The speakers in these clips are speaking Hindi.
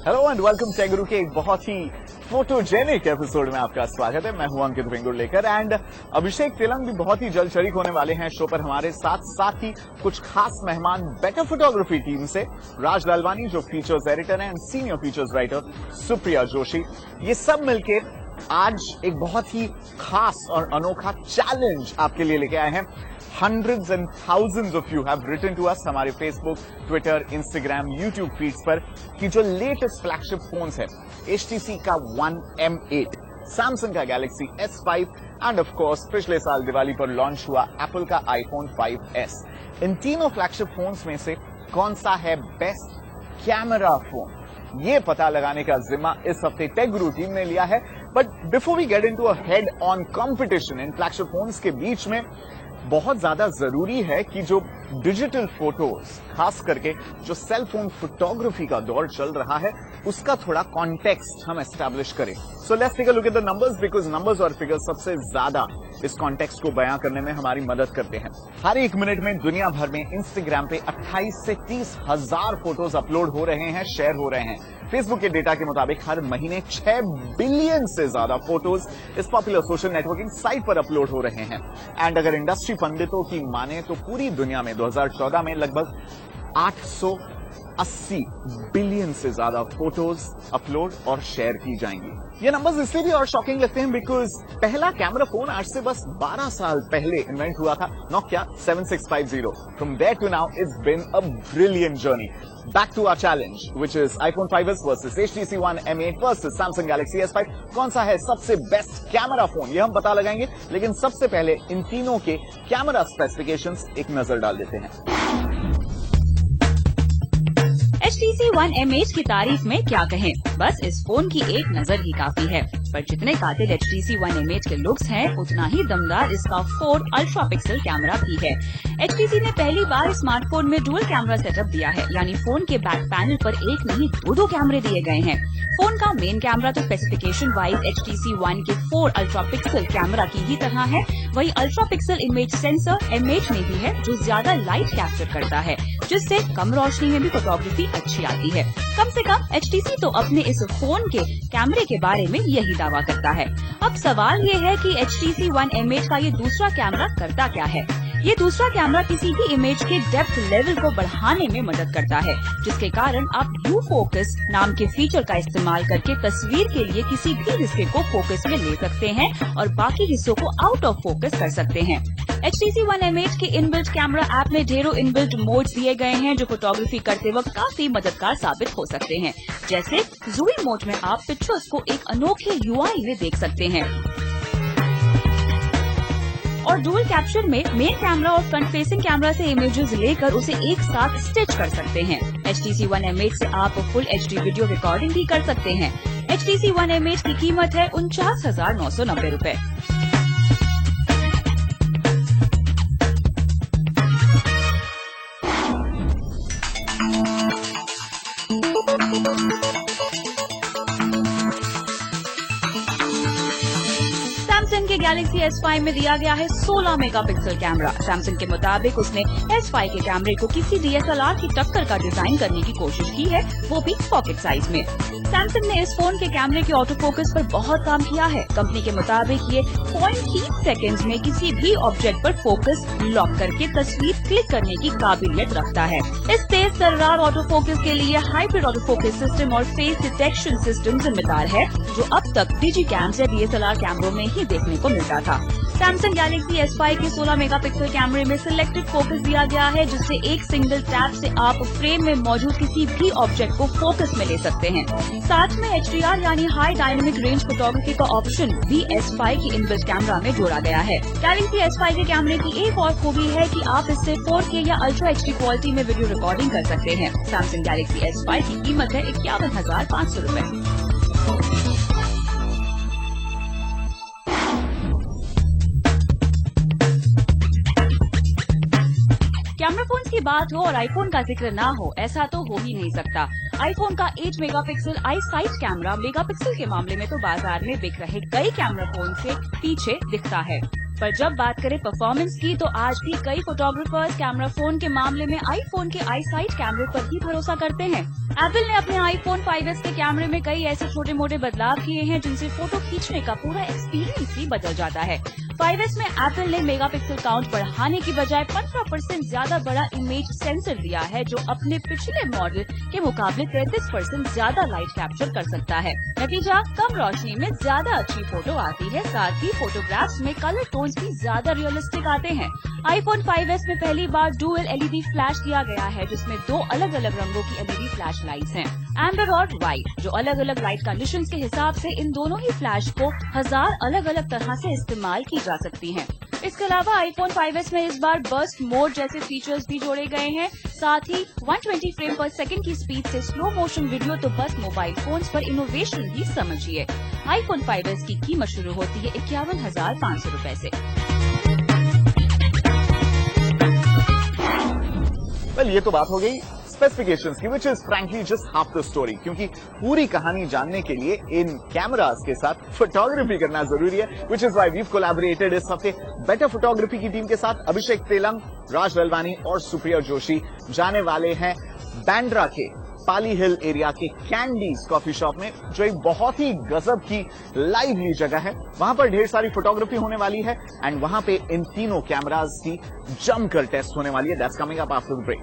हेलो एंड वेलकम टेक गुरु के एक बहुत ही फोटोजेनिक एपिसोड में आपका स्वागत है। मैं हूं अंकित वेंगुर लेकर एंड अभिषेक तेलंग भी बहुत ही जल्द शरीक होने वाले हैं शो पर हमारे साथ ही कुछ खास मेहमान बेटर फोटोग्राफी टीम से राज लालवानी जो फीचर्स एडिटर हैं and senior features writer Supriya Joshi, ये सब मिलकर आज एक बहुत ही खास और अनोखा चैलेंज आपके लिए लेके आए हैं। Hundreds and thousands of you have written to us हमारे Facebook, Twitter, Instagram, YouTube feeds पर कि जो लेटेस्ट फ्लैगशिप फोन्स है HTC का One M8, Samsung का Galaxy S5 end of course पिछले साल दिवाली पर लॉन्च हुआ Apple का iPhone 5s, इन तीनों फ्लैगशिप फोन्स में से कौन सा है बेस्ट कैमरा फोन, ये पता लगाने का जिम्मा इस हफ्ते टेक गुरु टीम ने लिया है। But before we get into a head on competition in flagship phones के बीच में बहुत ज्यादा जरूरी है कि जो डिजिटल फोटोज, खास करके जो सेल फोन फोटोग्राफी का दौर चल रहा है, उसका थोड़ा कॉन्टेक्स्ट हम एस्टैब्लिश करें। So let's take a look at the numbers because numbers और फिगर्स सबसे ज्यादा इस कॉन्टेक्स्ट को बयां करने में हमारी मदद करते हैं। हर एक मिनट में दुनिया भर में इंस्टाग्राम पे 28 से 30 हजार फोटोज अपलोड हो रहे हैं, शेयर हो रहे हैं। फेसबुक के डेटा के मुताबिक हर महीने 6 बिलियन से ज्यादा फोटोज इस पॉपुलर सोशल नेटवर्किंग साइट पर अपलोड हो रहे हैं। एंड अगर इंडस्ट्री पंडितों की माने तो पूरी दुनिया में 2014 में लगभग 880 बिलियन से ज्यादा फोटोज अपलोड और शेयर की जाएंगी। ये नंबर्स इसलिए भी और शॉकिंग लगते हैं बिकॉज पहला कैमरा फोन आज से बस 12 साल पहले इन्वेंट हुआ था, Nokia 7650। From there to now, it's been a brilliant journey. Back to our challenge, which is iPhone 5s versus HTC One M8 versus Samsung Galaxy S5। कौन सा है सबसे बेस्ट कैमरा फोन, ये हम पता लगाएंगे। लेकिन सबसे पहले इन तीनों के कैमरा स्पेसिफिकेशंस एक नजर डाल देते हैं। HTC One M8 की तारीफ में क्या कहें, बस इस फोन की एक नजर ही काफी है। पर जितने कातिल HTC One M8 के लुक्स हैं, उतना ही दमदार इसका 4 अल्ट्रा पिक्सल कैमरा भी है। HTC ने पहली बार स्मार्टफोन में डुअल कैमरा सेटअप दिया है, यानी फोन के बैक पैनल पर एक नहीं दो कैमरे दिए गए हैं। फोन का मेन कैमरा तो स्पेसिफिकेशन वाइज HTC One के 4 अल्ट्रा पिक्सल कैमरा की ही तरह है। वही ultra pixel image sensor M8 में भी है, जो ज्यादा लाइट कैप्चर करता है, जिससे कम रोशनी में भी फोटोग्राफी अच्छी आती है। कम से कम HTC तो अपने इस फोन के कैमरे के बारे में यही दावा करता है। अब सवाल ये है कि HTC One M8 का ये दूसरा कैमरा करता क्या है। ये दूसरा कैमरा किसी भी इमेज के डेप्थ लेवल को बढ़ाने में मदद करता है, जिसके कारण आप व्यू फोकस नाम के फीचर का इस्तेमाल करके तस्वीर के लिए किसी भी हिस्से को फोकस में ले सकते हैं और बाकी हिस्सों को आउट ऑफ फोकस कर सकते हैं। HTC One M8 के इनबिल्ट कैमरा ऐप में ढेरों इनबिल्ट मोड्स दिए गए हैं, जो फोटोग्राफी करते वक्त काफी मददगार साबित हो सकते हैं। जैसे ज़ूम मोड में आप पिक्चर्स को एक अनोखे UI में देख सकते हैं और डुअल कैप्चर में मेन कैमरा और फ्रंट फेसिंग कैमरा से इमेजेस लेकर उसे एक साथ स्टिच कर सकते हैं। HTC One M8 से आप फुल HD वीडियो रिकॉर्डिंग भी कर सकते हैं। HTC One M8 की कीमत है 49,990 रुपए। सैमसंग के गैलेक्सी S5 में दिया गया है 16 मेगापिक्सल कैमरा। सैमसंग के मुताबिक उसने S5 के कैमरे को किसी DSLR की टक्कर का डिजाइन करने की कोशिश की है, वो भी पॉकेट साइज में। सैमसंग ने इस फोन के कैमरे के ऑटो फोकस पर बहुत काम किया है। कंपनी के मुताबिक ये 0.3 सेकेंड में किसी भी ऑब्जेक्ट पर फोकस लॉक करके तस्वीर क्लिक करने की काबिलियत रखता है। इस तेज तर्रार ऑटो फोकस के लिए हाइब्रिड ऑटो फोकस सिस्टम और फेस डिटेक्शन सिस्टम जिम्मेदार है, जो अब तक डिजिकैम या DSLR कैमरों में ही देखने को मिलता था। सैमसंग गैलेक्सी S5 के 16 मेगापिक्सल कैमरे में सिलेक्टिव फोकस दिया गया है, जिससे एक सिंगल टैप से आप फ्रेम में मौजूद किसी भी ऑब्जेक्ट को फोकस में ले सकते हैं। साथ में HDR यानी हाई डायनेमिक रेंज फोटोग्राफी का ऑप्शन भी S5 की इनबिल्ट कैमरा में जोड़ा गया है। गैलेक्सी S5 के कैमरे की एक और खूबी है कि आप इससे 4K या अल्ट्रा HD क्वालिटी में वीडियो रिकॉर्डिंग कर सकते हैं। सैमसंग गैलेक्सी S5 की कीमत है 51,500 रुपए। कैमरा फोन्स की बात हो और आईफोन का जिक्र ना हो, ऐसा तो हो ही नहीं सकता। आईफोन का 8 मेगापिक्सल आई साइट कैमरा मेगापिक्सल के मामले में तो बाजार में बिक रहे कई कैमरा फोन से पीछे दिखता है। पर जब बात करें परफॉर्मेंस की, तो आज भी कई फोटोग्राफर्स कैमरा फोन के मामले में आईफोन के आई साइट कैमरे पर ही भरोसा करते हैं। एप्पल ने अपने iPhone 5s के कैमरे में कई ऐसे छोटे मोटे बदलाव किए हैं जिनसे फोटो खींचने का पूरा एक्सपीरियंस ही बदल जाता है। 5s में एप्पल ने मेगापिक्सल काउंट बढ़ाने की बजाय 15% ज्यादा बड़ा इमेज सेंसर दिया है, जो अपने पिछले मॉडल के मुकाबले 33% ज्यादा लाइट कैप्चर कर सकता है। नतीजा, कम रोशनी में ज्यादा अच्छी फोटो आती है। साथ ही फोटोग्राफ्स में कलर टोन्स भी ज्यादा रियलिस्टिक आते हैं। iPhone 5s में पहली बार डुअल LED फ्लैश दिया गया है, जिसमें 2 अलग अलग रंगों की LED फ्लैश लाइट्स हैं, एम्बर और व्हाइट, जो अलग अलग लाइट कंडीशंस के हिसाब से इन दोनों ही फ्लैश को 1000 अलग अलग तरह से इस्तेमाल की जा सकती हैं। इसके अलावा iPhone 5s में इस बार बर्स्ट मोड जैसे फीचर्स भी जोड़े गए हैं। साथ ही 120 फ्रेम पर सेकंड की स्पीड से स्लो मोशन वीडियो तो बस मोबाइल फोन्स पर इनोवेशन ही समझिए। iPhone 5s की कीमत शुरू होती है 51,500 रुपए से। वेल, ये तो बात हो गई स्पेसिफिकेशंस की, which is frankly just half the story, क्योंकि पूरी कहानी जानने के लिए इन कैमरास के साथ फोटोग्राफी करना जरूरी है, which is why we've collaborated इस हफ्ते बेटर फोटोग्राफी की टीम के साथ। अभिषेक तेलंग, राज ललवानी और सुप्रिया जोशी जाने वाले हैं बांद्रा के पाली हिल एरिया के कैंडीज कॉफी शॉप में, जो एक बहुत ही गजब की लाइवली जगह है। वहां पर ढेर सारी फोटोग्राफी होने वाली है एंड वहां पे इन तीनों कैमरास की जमकर टेस्ट होने वाली है। That's coming up after the break.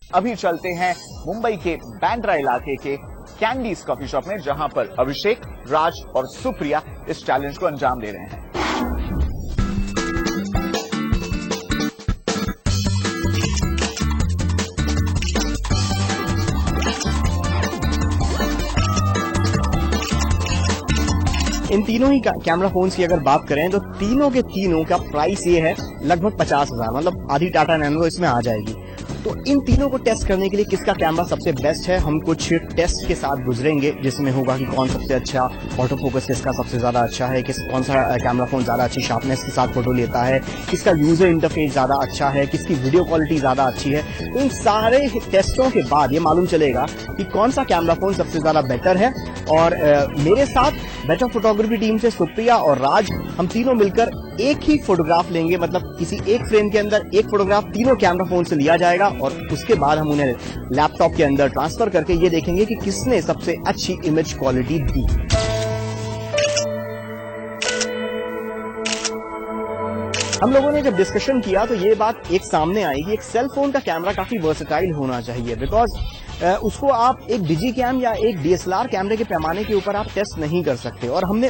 अभी चलते हैं मुंबई के बांद्रा इलाके के कैंडीज कॉफी शॉप में, जहां पर अभिषेक, राज और सुप्रिया इस चैलेंज को अंजाम दे रहे हैं। इन तीनों ही कैमरा फोन्स की अगर बात करें तो तीनों के तीनों का प्राइस ये है लगभग 50,000, मतलब आधी टाटा नैनो इसमें आ जाएगी। तो इन तीनों को टेस्ट करने के लिए किसका कैमरा सबसे बेस्ट है, हम कुछ टेस्ट के साथ गुजरेंगे, जिसमें होगा कि कौन सबसे अच्छा ऑटो फोकस किसका सबसे ज़्यादा अच्छा है, कौन सा कैमरा फोन ज़्यादा अच्छी शार्पनेस के साथ फोटो लेता है, किसका यूजर इंटरफेस ज़्यादा अच्छा है, किसकी वीडियो क्वालिटी ज़्यादा अच्छी है। तो इन सारे टेस्टों के बाद ये मालूम चलेगा कि कौन सा कैमरा फोन सबसे ज़्यादा बेटर है। और मेरे साथ बेटर फोटोग्राफी टीम से सुप्रिया और राज, हम तीनों मिलकर एक ही फोटोग्राफ लेंगे, मतलब किसी एक फ्रेम के अंदर एक फोटोग्राफ तीनों कैमरा फोन से लिया जाएगा और उसके बाद हम उन्हें लैपटॉप के अंदर ट्रांसफर करके ये देखेंगे कि किसने सबसे अच्छी इमेज क्वालिटी दी। हम लोगों ने जब डिस्कशन किया तो ये बात एक सामने आई कि एक सेल फोन का कैमरा काफी वर्सेटाइल होना चाहिए, बिकॉज उसको आप एक डिजी कैम या एक DSLR कैमरे के पैमाने के ऊपर आप टेस्ट नहीं कर सकते। और हमने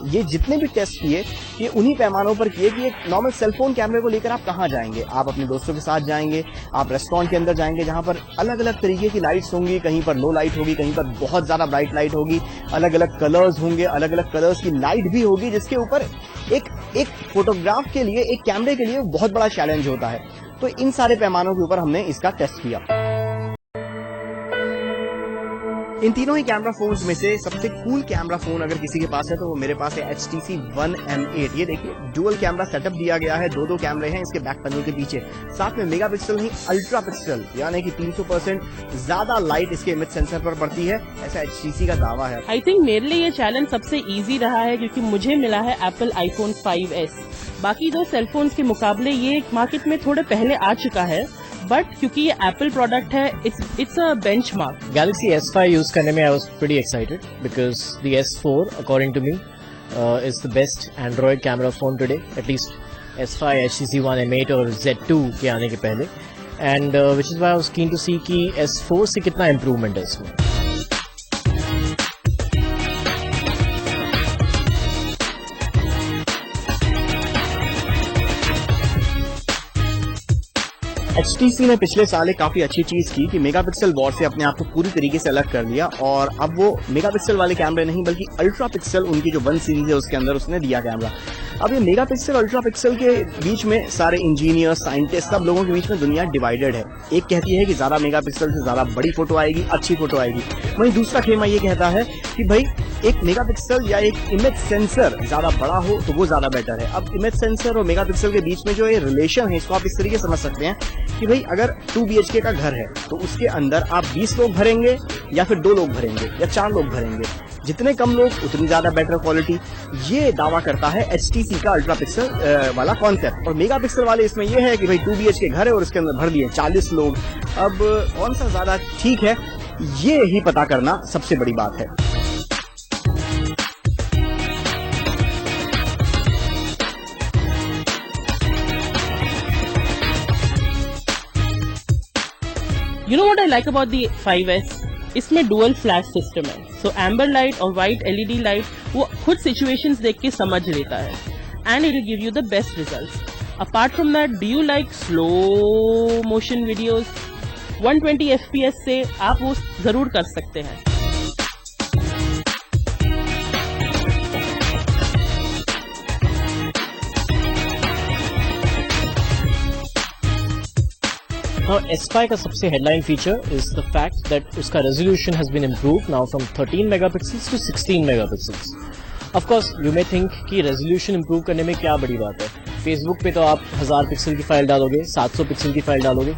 ये जितने भी टेस्ट किए ये उन्हीं पैमानों पर किए कि एक नॉर्मल सेलफोन कैमरे को लेकर आप कहाँ जाएंगे, आप अपने दोस्तों के साथ जाएंगे, आप रेस्टोरेंट के अंदर जाएंगे जहां पर अलग अलग तरीके की लाइट्स होंगी, कहीं पर लो लाइट होगी, कहीं पर बहुत ज्यादा ब्राइट लाइट होगी, अलग अलग कलर्स होंगे, अलग अलग कलर्स की लाइट भी होगी, जिसके ऊपर एक फोटोग्राफ के लिए, एक कैमरे के लिए बहुत बड़ा चैलेंज होता है। तो इन सारे पैमानों के ऊपर हमने इसका टेस्ट किया। इन तीनों ही कैमरा फोन्स में से सबसे कूल कैमरा फोन अगर किसी के पास है तो वो मेरे पास है HTC One M8। ये देखिए डुअल कैमरा सेटअप दिया गया है, दो कैमरे हैं इसके बैक पैनल के पीछे, साथ में मेगापिक्सल नहीं अल्ट्रा पिक्सल यानी कि 300% ज्यादा लाइट इसके इमेज सेंसर पर पड़ती है, ऐसा HTC का दावा है। आई थिंक मेरे लिए ये चैलेंज सबसे इजी रहा है क्योंकि मुझे मिला है एप्पल iPhone 5s। बाकी दो सेलफोन्स के मुकाबले ये मार्केट में थोड़े पहले आ चुका है, बट क्योंकि ये एप्पल प्रोडक्ट है, it's a benchmark. Galaxy S5 use करने में I was pretty excited because the S4 according to me is the best Android camera phone today, at least S5, HTC One M8 और Z2 के आने के पहले, and which is why I was keen to see कि S4 से कितना improvement है इसमें। HTC ने पिछले साल एक काफी अच्छी चीज की कि मेगापिक्सल वॉर से अपने आप को पूरी तरीके से अलग कर लिया और अब वो मेगापिक्सल वाले कैमरे नहीं बल्कि अल्ट्रा पिक्सल, उनकी जो 1 सीरीज है उसके अंदर उसने दिया कैमरा। अब ये मेगापिक्सल अल्ट्रा पिक्सल के बीच में सारे इंजीनियर, साइंटिस्ट, सब लोगों के बीच में दुनिया डिवाइडेड है। एक कहती है कि ज्यादा मेगापिक्सल से ज्यादा बड़ी फोटो आएगी, अच्छी फोटो आएगी, वहीं दूसरा खेमा ये कहता है कि भाई एक मेगापिक्सल या एक इमेज सेंसर ज्यादा बड़ा हो तो वो ज्यादा बेटर है। अब इमेज सेंसर और मेगापिक्सल के बीच में जो ये रिलेशन है इसको आप इस तरीके से समझ सकते हैं कि भाई अगर 2 BHK का घर है तो उसके अंदर आप 20 लोग भरेंगे या फिर 2 लोग भरेंगे या 4 लोग भरेंगे। जितने कम लोग उतनी ज्यादा बेटर क्वालिटी, ये दावा करता है HTC का अल्ट्रा पिक्सल वाला कॉन्सेप्ट। और मेगा पिक्सल वाले इसमें ये है कि भाई 2 BHK घर है और उसके अंदर भर दिए 40 लोग। अब कौन सा ज्यादा ठीक है ये ही पता करना सबसे बड़ी बात है। You know what I like about the 5S? इसमें डुअल फ्लैश सिस्टम है, सो एम्बर लाइट और व्हाइट LED लाइट वो खुद सिचुएशंस देख के समझ लेता है and it will give you the best results. Apart from that, do you like slow motion videos? 120 FPS से आप वो जरूर कर सकते हैं। Now, S5 का सबसे headline feature is the fact that उसका resolution has been improved now from 13 megapixels to 16 megapixels. Of course, you may think कि resolution improve करने में क्या बड़ी बात है। Facebook पे तो आप 1000 पिक्सल की फाइल डालोगे, 700 पिक्सल की फाइल डालोगे।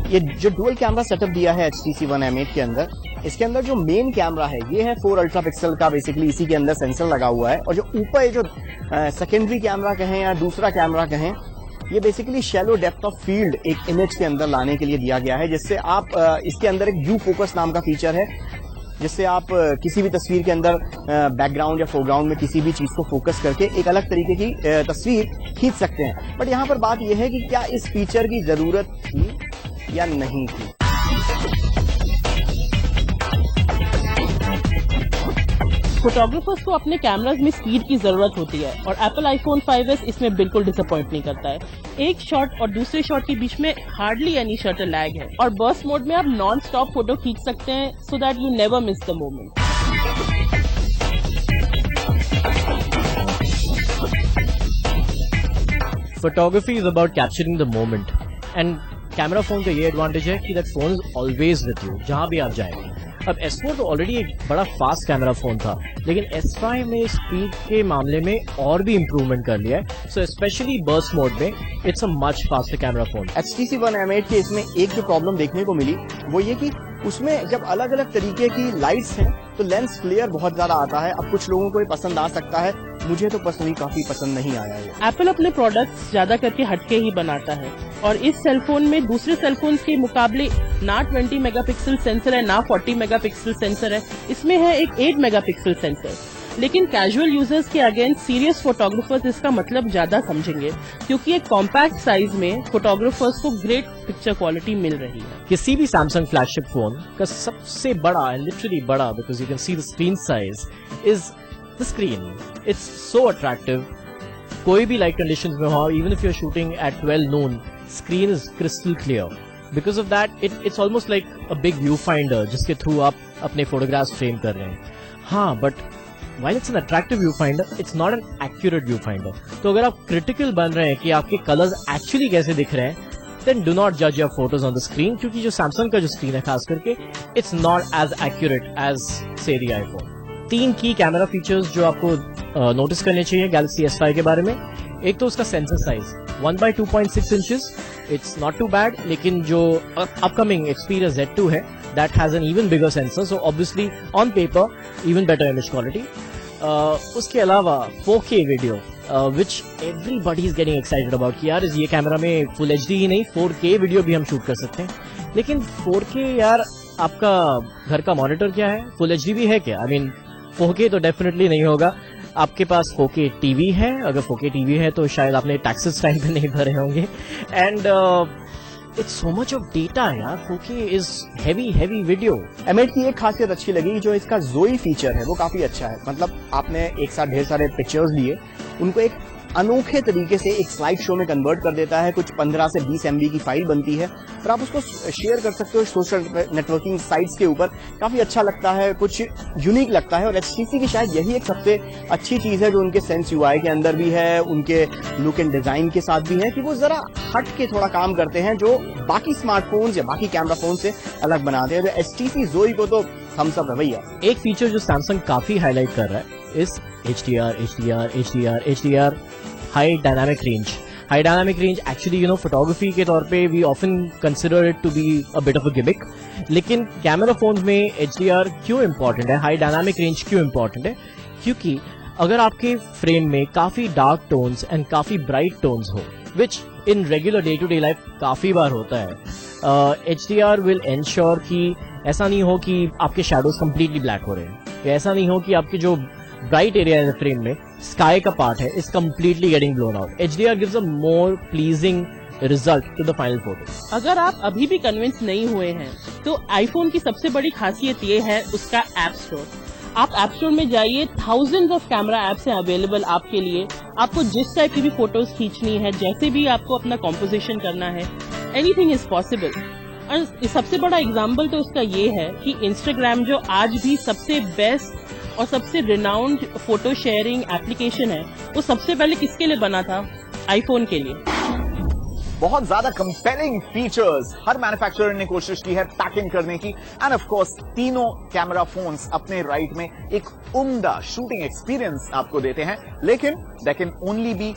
ये जो डुअल कैमरा सेटअप दिया है HTC One M8 के अंदर, इसके अंदर जो मेन कैमरा है ये है 4 अल्ट्रा पिक्सल का, बेसिकली इसी के अंदर सेंसर लगा हुआ है। और जो ऊपर जो सेकेंडरी कैमरा कहें या दूसरा कैमरा कहें, ये basically shallow depth of field एक इमेज के अंदर लाने के लिए दिया गया है, जिससे आप इसके अंदर एक व्यू फोकस नाम का फीचर है, जिससे आप किसी भी तस्वीर के अंदर बैकग्राउंड या फोरग्राउंड में किसी भी चीज को फोकस करके एक अलग तरीके की तस्वीर खींच सकते हैं। बट यहाँ पर बात यह है कि क्या इस फीचर की जरूरत थी या नहीं थी। फोटोग्राफर्स को अपने कैमराज में स्पीड की जरूरत होती है और एप्पल आईफोन 5S इसमें बिल्कुल डिसअपॉइंट नहीं करता है। एक शॉट और दूसरे शॉट के बीच में हार्डली एनी शटर लैग है और बर्स्ट मोड में आप नॉन स्टॉप फोटो खींच सकते हैं so that you never miss the moment. Photography is about capturing the moment, and camera phone का ये एडवांटेज है कि that phone is always with you, जहां भी आप जाएं। अब S4 तो ऑलरेडी एक बड़ा फास्ट कैमरा फोन था, लेकिन S5 में स्पीड के मामले में और भी इम्प्रूवमेंट कर लिया है। सो स्पेशली बर्स्ट मोड में it's a much faster camera phone. HTC One M8 के इसमें एक जो प्रॉब्लम देखने को मिली वो ये कि उसमें जब अलग अलग तरीके की लाइट्स हैं तो लेंस फ्लेयर बहुत ज्यादा आता है। अब कुछ लोगों को ये पसंद आ सकता है, मुझे तो पर्सनली काफी पसंद नहीं आया है। एप्पल अपने प्रोडक्ट्स ज्यादा करके हटके ही बनाता है और इस सेलफोन में दूसरे सेलफोन्स के मुकाबले ना 20 मेगापिक्सल सेंसर है ना 40 मेगापिक्सल सेंसर है, इसमें है एक 8 मेगापिक्सल सेंसर। लेकिन कैजुअल यूजर्स के अगेंस्ट सीरियस फोटोग्राफर्स इसका मतलब ज्यादा समझेंगे क्योंकि एक कॉम्पैक्ट साइज में फोटोग्राफर्स को ग्रेट पिक्चर क्वालिटी मिल रही है। किसी भी सैमसंग फ्लैगशिप फोन का सबसे बड़ा, लिटरली बड़ा, because you can see the screen size, is the screen. It's so attractive. कोई भी लाइट कंडीशंस में हो, even if you are shooting at 12 noon, screen is crystal clear. Because of that it's almost like a big viewfinder जिसके थ्रू आप अपने फोटोग्राफ्स फ्रेम कर रहे हैं। हाँ, but while it's an attractive viewfinder, it's not an accurate viewfinder. तो अगर आप critical बन रहे हैं कि आपके colors actually कैसे दिख रहे हैं, then do not judge your photos on the screen, क्योंकि जो Samsung का जो screen है खास करके, it's not as accurate as say the iPhone. 3 की कैमरा फीचर्स जो आपको नोटिस करने चाहिए Galaxy S5 के बारे में। एक तो उसका sensor size 1/2.6 inches, it's not too bad, लेकिन जो अपकमिंग Xperia Z2 है that has an even bigger sensor, so obviously on paper even better image quality. उसके अलावा 4K video, which everybody is getting excited about कि यार ये कैमरा में फुल HD ही नहीं 4K वीडियो भी हम शूट कर सकते हैं। लेकिन 4K यार आपका घर का मॉनिटर क्या है, फुल HD भी है क्या? I mean 4K तो डेफिनेटली नहीं होगा। आपके पास 4K टीवी है, अगर 4K टीवी है तो शायद आपने टैक्सेस टाइम पे नहीं भरे होंगे। And it's so much of data यार, 4K is heavy video. M8 की एक खासियत अच्छी लगी, जो इसका जोई फीचर है वो काफी अच्छा है। मतलब आपने एक साथ ढेर सारे पिक्चर्स लिए, उनको एक अनोखे तरीके से एक स्लाइड शो में कन्वर्ट कर देता है। कुछ 15 से 20 MB की फाइल बनती है और आप उसको शेयर कर सकते हो सोशल नेटवर्किंग साइट्स के ऊपर। काफी अच्छा लगता है, कुछ यूनिक लगता है। और HTC की शायद यही एक सबसे अच्छी चीज है जो उनके सेंस UI के अंदर भी है, उनके लुक एंड डिजाइन के साथ भी है, कि वो जरा हट के थोड़ा काम करते हैं जो बाकी स्मार्टफोन्स या बाकी कैमरा फोन से अलग बनाते हैं। तो HTC जोई को तो थम्स अप है भैया। एक फीचर जो सैमसंग काफी हाईलाइट कर रहा है इस HDR high dynamic range. High dynamic range actually photography के तौर पे we often consider it to be a bit of a gimmick, लेकिन कैमरा फोन में HDR क्यों इंपॉर्टेंट है, हाई डायनामिक रेंज क्यों इंपॉर्टेंट है, क्योंकि अगर आपके फ्रेम में काफी डार्क टोन्स एंड काफी ब्राइट टोन्स हो, which in regular day to day life काफी बार होता है, HDR विल एंश्योर कि ऐसा नहीं हो कि आपके शैडोज कंप्लीटली ब्लैक हो रहे हैं, या ऐसा नहीं हो कि आपके जो ब्राइट एरिया है फ्रेम में, स्काई का पार्ट है, is completely getting blown out. HDR gives a more pleasing result to the final photo. अगर आप अभी भी कन्विंस नहीं हुए हैं तो आईफोन की सबसे बड़ी खासियत ये है उसका ऐप स्टोर. आप ऐप स्टोर में जाइए, थाउजेंड्स ऑफ कैमरा एप्स हैं अवेलेबल आपके लिए. आपको जिस टाइप की भी फोटोज खींचनी है, जैसे भी आपको अपना कॉम्पोजिशन करना है, एनीथिंग इज पॉसिबल. और सबसे बड़ा एग्जाम्पल तो उसका ये है कि इंस्टाग्राम जो आज भी सबसे बेस्ट और सबसे रिनाउंड फोटो शेयरिंग एप्लीकेशन है, वो सबसे पहले किसके लिए बना था? आईफोन के लिए. बहुत ज्यादा कंपेलिंग फीचर्स हर मैन्युफैक्चरर ने कोशिश की है पैकिंग करने की, एंड ऑफ कोर्स तीनों कैमरा फोन्स अपने राइट में एक उम्दा शूटिंग एक्सपीरियंस आपको देते हैं, लेकिन देयर कैन ओनली बी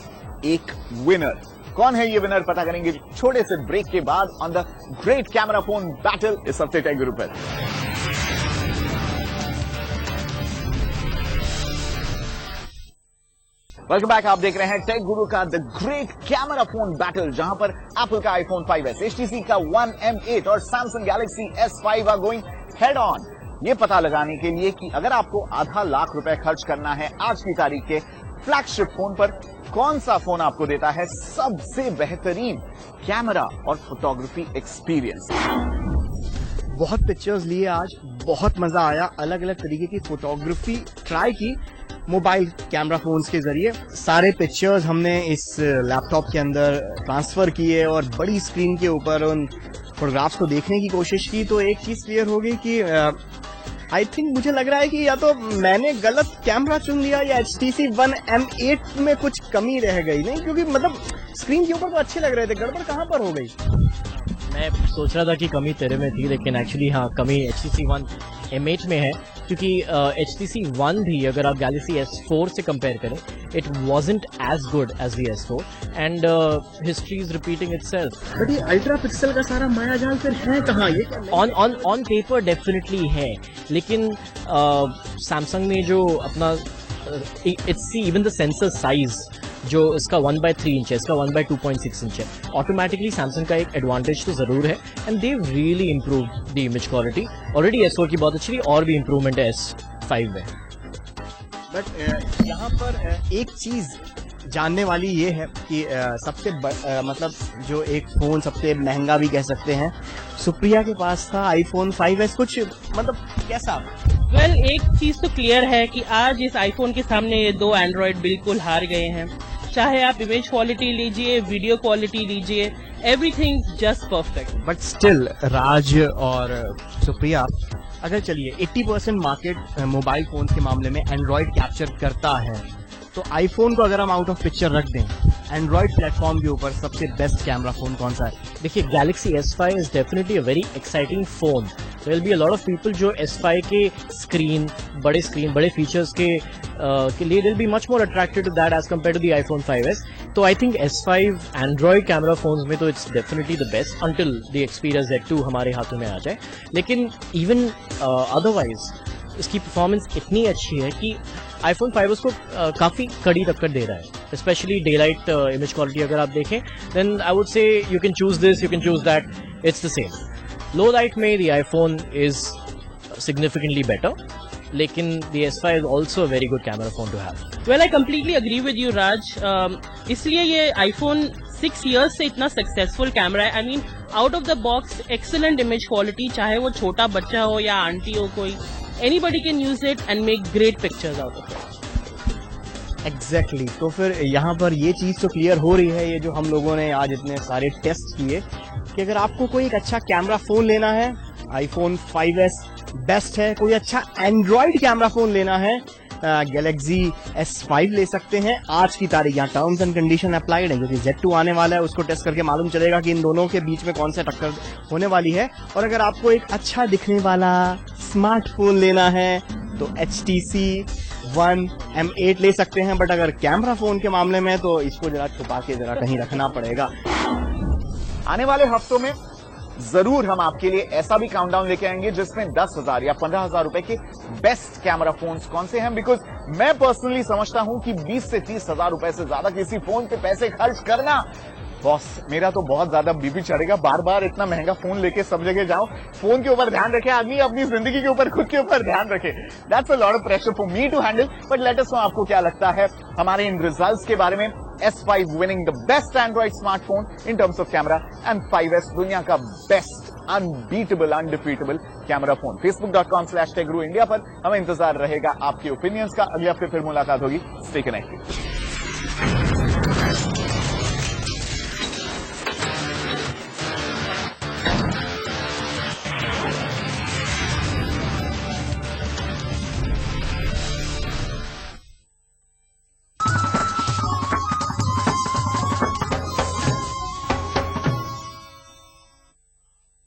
एक विनर. कौन है ये विनर, पता करेंगे छोटे से ब्रेक के बाद on the great camera phone battle इस हफ्ते टेक गुरु पर. Welcome back. आप देख रहे हैं टेक गुरु का the great camera phone battle, जहां पर एप्पल का आईफोन 5s, HTC का One M8 और Samsung Galaxy S5 are going head on. ये पता लगाने के लिए कि अगर आपको आधा लाख रुपए खर्च करना है आज की तारीख के फ्लैगशिप फोन पर, कौन सा फोन आपको देता है सबसे बेहतरीन कैमरा और फोटोग्राफी एक्सपीरियंस. बहुत पिक्चर्स लिए आज, बहुत मजा आया, अलग अलग तरीके की फोटोग्राफी ट्राई की मोबाइल कैमरा फोन्स के जरिए. सारे पिक्चर्स हमने इस लैपटॉप के अंदर ट्रांसफर किए और बड़ी स्क्रीन के ऊपर उन फोटोग्राफ्स को देखने की कोशिश की. तो एक चीज क्लियर हो गई कि आई थिंक मुझे लग रहा है कि या तो मैंने गलत कैमरा चुन लिया या HTC One M8 में कुछ कमी रह गई. नहीं, क्योंकि मतलब स्क्रीन के ऊपर तो अच्छे लग रहे थे, गड़बड़ कहाँ पर हो गई? मैं सोच रहा था कि कमी तेरे में थी, लेकिन एक्चुअली हाँ, कमी HTC One M8 में है, क्योंकि HTC One भी अगर आप Galaxy S4 से कंपेयर करें, it wasn't as good as the S4 and history is repeating itself. But ये अल्ट्रा पिक्सल का सारा मायाजाल फिर है कहाँ? ये on paper definitely है, लेकिन Samsung ने जो अपना it's see even the sensor size जो इसका 1/3 इंच है, इसका 1/2.6 इंच है, ऑटोमेटिकली सैमसंग का एक एडवांटेज तो जरूर है, and they really improve the image quality. Already S4 की बहुत अच्छी थी, और भी इम्प्रूवमेंट है S5 में. बट यहाँ पर एक चीज जानने वाली ये है कि सबसे मतलब जो एक फोन सबसे महंगा भी कह सकते हैं, सुप्रिया के पास था आईफोन 5s. कुछ मतलब कैसा? वेल, एक चीज तो क्लियर है कि आज इस आईफोन के सामने ये दो एंड्रॉयड बिल्कुल हार गए हैं. चाहे आप इमेज क्वालिटी लीजिए, वीडियो क्वालिटी लीजिए, everything just perfect. But still Raj और सुप्रिया, अगर चलिए 80% मार्केट मोबाइल फोन के मामले में एंड्रॉयड कैप्चर करता है, तो आईफोन को अगर हम आउट ऑफ पिक्चर रख दें, एंड्रॉयड प्लेटफॉर्म के ऊपर सबसे बेस्ट कैमरा फोन कौन सा है? देखिए, Galaxy S5 is definitely a very exciting phone. There will be a lot of people जो S5 के स्क्रीन, बड़े फीचर्स के लिए they will be much more attracted to that as compare to the iPhone 5s. तो I think S5 Android camera phones में तो it's definitely the best until the Xperia Z2 हमारे हाथों में आ जाए. लेकिन इवन अदरवाइज इसकी परफॉर्मेंस इतनी अच्छी है कि आईफोन 5s को काफ़ी कड़ी टक्कर दे रहा है, especially daylight image quality अगर आप देखें, then I would say you can choose this, you can choose that, it's the same. Low light में the iPhone is significantly better, लेकिन the S5 is also a very good camera phone to have. Well, I completely agree with you, Raj. इसलिए ये iPhone 6 years से इतना सक्सेसफुल कैमरा है. I mean, out of the box, excellent image quality, चाहे वो छोटा बच्चा हो या आंटी हो कोई, anybody can use it and make great pictures out of it. Exactly. तो फिर यहाँ पर ये चीज़ तो क्लियर हो रही है, ये जो हम लोगों ने आज इतने सारे टेस्ट किए, कि अगर आपको कोई एक अच्छा कैमरा फ़ोन लेना है, आईफोन 5s बेस्ट है. कोई अच्छा एंड्रॉयड कैमरा फ़ोन लेना है, गैलेक्सी S5 ले सकते हैं. आज की तारीख, यहाँ टर्म्स एंड कंडीशन अप्लाइड है, क्योंकि Z2 आने वाला है, उसको टेस्ट करके मालूम चलेगा कि इन दोनों के बीच में कौन सा टक्कर होने वाली है. और अगर आपको एक अच्छा दिखने वाला स्मार्टफोन लेना है, तो HTC वन M8 ले सकते हैं, बट अगर कैमरा फोन के मामले में तो इसको जरा छुपा के जरा कहीं रखना पड़ेगा। आने वाले हफ्तों में जरूर हम आपके लिए ऐसा भी काउंटडाउन लेके आएंगे जिसमें 10,000 या 15,000 रुपए के बेस्ट कैमरा फोन्स कौन से हैं, बिकॉज मैं पर्सनली समझता हूं कि 20 से 30,000 रुपए से ज्यादा किसी फोन पे पैसे खर्च करना, बॉस मेरा तो बहुत ज्यादा बीपी चढ़ेगा। बार बार इतना महंगा फोन लेके सब जगह जाओ। फोन के ऊपर ध्यान रखे आदमी, अपनी जिंदगी के ऊपर, खुद के ऊपर ध्यान रखे। That's a lot of pressure for me to handle, but let us know आपको क्या लगता है हमारे इन रिजल्ट्स के बारे में। S5 winning the best Android smartphone in terms of camera and 5S दुनिया का best unbeatable undefeatable camera phone. facebook.com/techguruindia पर हमें इंतजार रहेगा आपके ओपिनियंस का। अगले हफ्ते फिर मुलाकात होगी। Stay connected.